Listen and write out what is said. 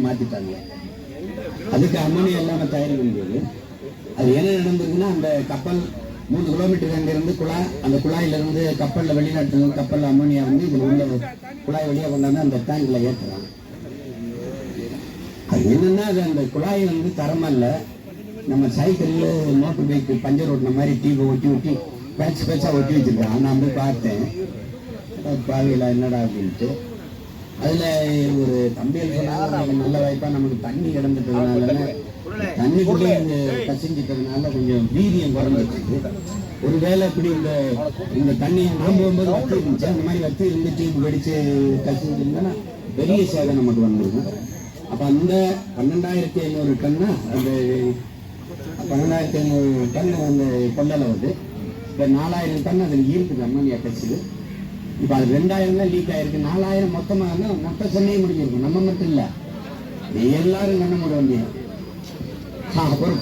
மாத்திட்டாங்க. அதுக்கு அம்மோனியா இல்லாம தயாரிக்க முடியாது. அது என்ன நடந்ததுன்னா, அந்த கப்பல் 3 கிலோமீட்டருக்கு அங்கிருந்து அந்த குழாயில இருந்து கப்பல்ல வெளிநாட்டு கப்பல்ல அம்மோனியா வந்து இதுல உள்ள குழாய் வழியா கொண்டாந்து அந்த டேங்க்ல ஏற்றுறான். அது என்னன்னா, அது அந்த குழாய் வந்து தரமா இல்லை. நம்ம சைக்கிள்ல மோட்டர் பைக் பஞ்சர் ஓட்டின மாதிரி டியூபை ஒட்டி பேட்சா ஒட்டி வச்சிருக்கான். நான் போய் பார்த்தேன், பாவியில என்னடா அப்படின்ட்டு. அதுல ஒரு தம்பியில் சொன்னாங்க, நல்ல வாய்ப்பா நமக்கு தண்ணி கிடந்துட்டதுனால, தண்ணிக்குள்ளே கசிஞ்சிட்டதுனால கொஞ்சம் வீரியம் குறைஞ்சிருக்கு. ஒருவேளை இப்படி இந்த தண்ணியை நாம் போகும்போது வத்தி இருந்துச்சு, அந்த மாதிரி வத்தி இருந்து டியூப் வெடிச்சு கசிஞ்சிருந்தா பெரிய சேவை நமக்கு வந்துருக்கும். அப்ப அந்த 12,500 டன்னா அந்த 12,500 டன் அந்த கொள்ளலை வருது. இப்போ 4,000 டன் அதில் இருக்குது அம்மோனியா கசிது. இப்போ அது 2,000 தான் லீக் ஆயிருக்கு. 4,000 மொத்தமாக மொத்த சென்னையை முடிஞ்சிருக்கும். நம்ம மட்டும் இல்லை, எல்லாரும் கண்ண மூட வேண்டிய. அப்புறம்